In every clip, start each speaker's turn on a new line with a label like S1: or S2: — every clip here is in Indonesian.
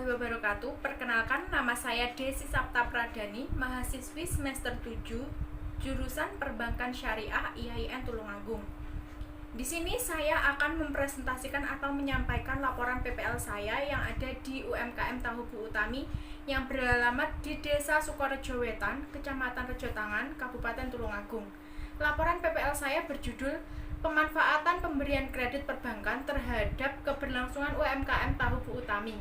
S1: warahmatullahi wabarakatuh. Perkenalkan, nama saya Desi Sapta Pradani, mahasiswi semester 7, jurusan Perbankan Syariah IAIN Tulungagung. Di sini saya akan mempresentasikan atau menyampaikan laporan PPL saya yang ada di UMKM Tahu Bu Utami yang beralamat di Desa Sukorejo Wetan, Kecamatan Rejotangan, Kabupaten Tulungagung. Laporan PPL saya berjudul Pemanfaatan Pemberian Kredit Perbankan terhadap Keberlangsungan UMKM Tahu Bu Utami.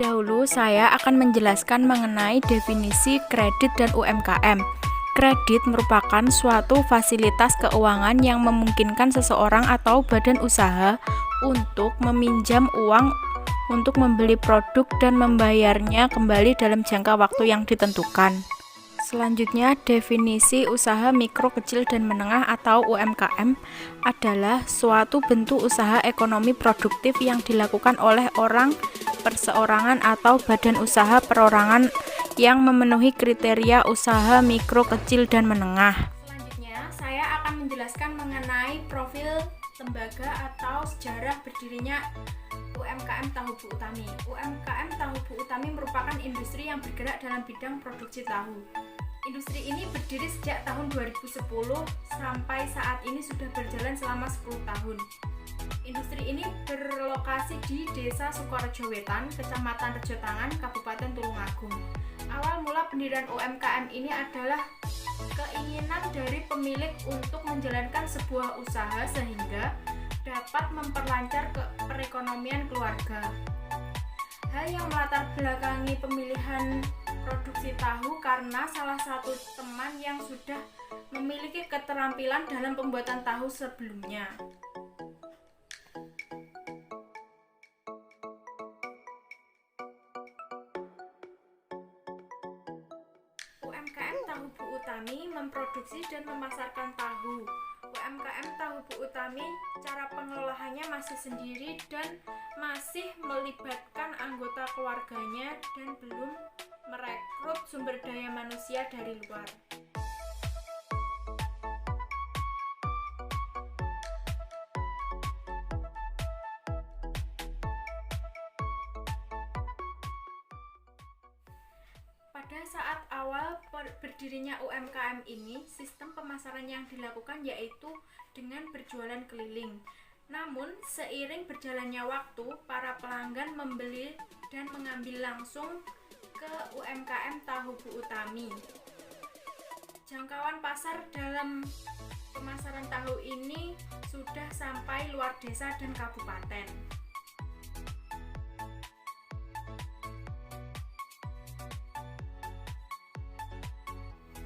S1: Dahulu saya akan menjelaskan mengenai definisi kredit dan UMKM. Kredit merupakan suatu fasilitas keuangan yang memungkinkan seseorang atau badan usaha untuk meminjam uang untuk membeli produk dan membayarnya kembali dalam jangka waktu yang ditentukan. Selanjutnya, definisi usaha mikro, kecil, dan menengah atau UMKM adalah suatu bentuk usaha ekonomi produktif yang dilakukan oleh orang, perseorangan, atau badan usaha perorangan yang memenuhi kriteria usaha mikro, kecil, dan menengah. Selanjutnya, saya akan menjelaskan mengenai profil lembaga atau sejarah berdirinya UMKM Tahu Bu Utami. UMKM Tahu Bu Utami merupakan industri yang bergerak dalam bidang produksi tahu. Industri ini berdiri sejak tahun 2010 sampai saat ini sudah berjalan selama 10 tahun. Industri ini berlokasi di Desa Sukorejo Wetan, Kecamatan Rejotangan, Kabupaten Tulungagung. Awal mula pendirian UMKM ini adalah keinginan dari pemilik untuk menjalankan sebuah usaha sehingga dapat memperlancar perekonomian keluarga. Hal yang melatar belakangi pemilihan produksi tahu karena salah satu teman yang sudah memiliki keterampilan dalam pembuatan tahu sebelumnya. UMKM Tahu Bu Utami memproduksi dan memasarkan tahu. UMKM Tahu Bu Utami cara pengelolaannya masih sendiri dan masih melibatkan anggota keluarganya dan belum merekrut sumber daya manusia dari luar. Pada saat awal berdirinya UMKM ini, sistem pemasaran yang dilakukan yaitu dengan berjualan keliling. Namun, seiring berjalannya waktu, para pelanggan membeli dan mengambil langsung ke UMKM Tahu Bu Utami. Jangkauan pasar dalam pemasaran tahu ini sudah sampai luar desa dan kabupaten.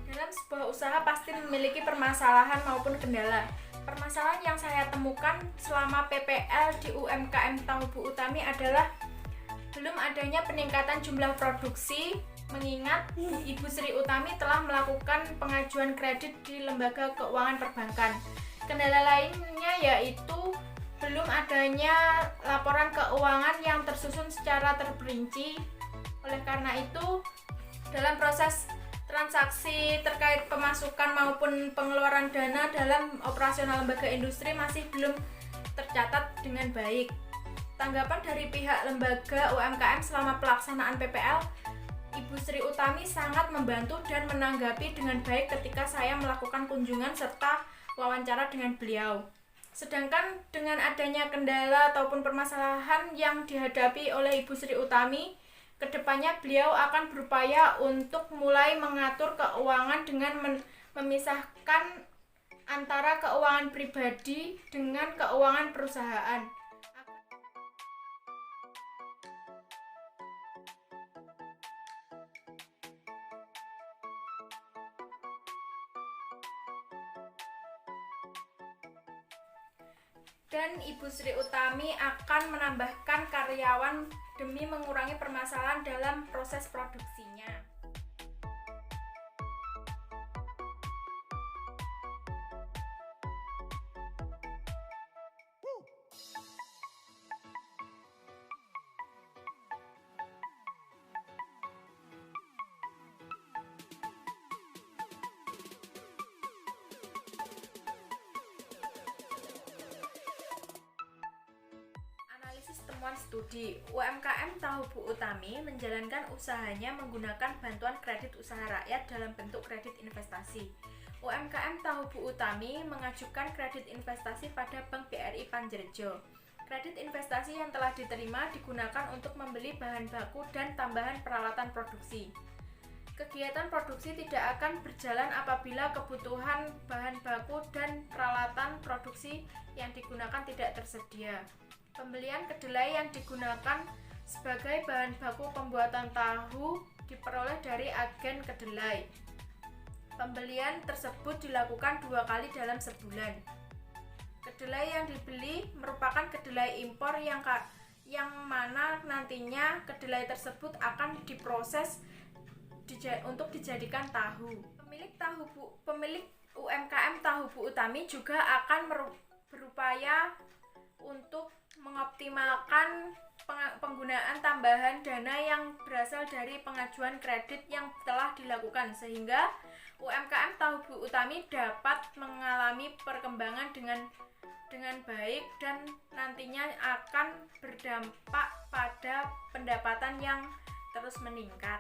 S1: Dalam sebuah usaha pasti memiliki permasalahan maupun kendala. Permasalahan yang saya temukan selama PPL di UMKM Tahu Bu Utami adalah belum adanya peningkatan jumlah produksi, mengingat Ibu Sri Utami telah melakukan pengajuan kredit di lembaga keuangan perbankan. Kendala lainnya yaitu belum adanya laporan keuangan yang tersusun secara terperinci. Oleh karena itu, dalam proses transaksi terkait pemasukan maupun pengeluaran dana dalam operasional lembaga industri masih belum tercatat dengan baik. Tanggapan dari pihak lembaga UMKM selama pelaksanaan PPL, Ibu Sri Utami sangat membantu dan menanggapi dengan baik ketika saya melakukan kunjungan serta wawancara dengan beliau. Sedangkan dengan adanya kendala ataupun permasalahan yang dihadapi oleh Ibu Sri Utami, kedepannya beliau akan berupaya untuk mulai mengatur keuangan dengan memisahkan antara keuangan pribadi dengan keuangan perusahaan. Dan Ibu Sri Utami akan menambahkan karyawan demi mengurangi permasalahan dalam proses produksinya. Temuan studi, UMKM Tahu Bu Utami menjalankan usahanya menggunakan bantuan kredit usaha rakyat dalam bentuk kredit investasi. UMKM Tahu Bu Utami mengajukan kredit investasi pada Bank BRI Panjerjo. Kredit investasi yang telah diterima digunakan untuk membeli bahan baku dan tambahan peralatan produksi. Kegiatan produksi tidak akan berjalan apabila kebutuhan bahan baku dan peralatan produksi yang digunakan tidak tersedia. Pembelian kedelai yang digunakan sebagai bahan baku pembuatan tahu diperoleh dari agen kedelai. Pembelian tersebut dilakukan 2 kali dalam sebulan. Kedelai yang dibeli merupakan kedelai impor yang mana nantinya kedelai tersebut akan diproses untuk dijadikan tahu. Pemilik UMKM Tahu Bu Utami juga akan berupaya untuk mengoptimalkan penggunaan tambahan dana yang berasal dari pengajuan kredit yang telah dilakukan sehingga UMKM Tahu Bu Utami dapat mengalami perkembangan dengan baik dan nantinya akan berdampak pada pendapatan yang terus meningkat.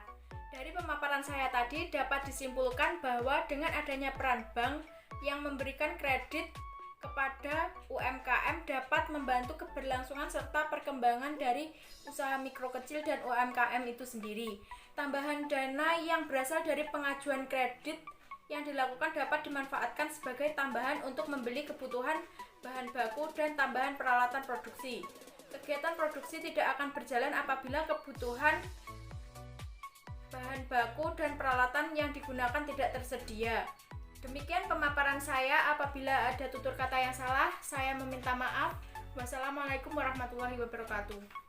S1: Dari pemaparan saya tadi dapat disimpulkan bahwa dengan adanya peran bank yang memberikan kredit kepada UMKM dapat membantu keberlangsungan serta perkembangan dari usaha mikro kecil dan UMKM itu sendiri. Tambahan dana yang berasal dari pengajuan kredit yang dilakukan dapat dimanfaatkan sebagai tambahan untuk membeli kebutuhan bahan baku dan tambahan peralatan produksi. Kegiatan produksi tidak akan berjalan apabila kebutuhan bahan baku dan peralatan yang digunakan tidak tersedia. Demikian pemaparan saya. Apabila ada tutur kata yang salah, saya meminta maaf. Wassalamualaikum warahmatullahi wabarakatuh.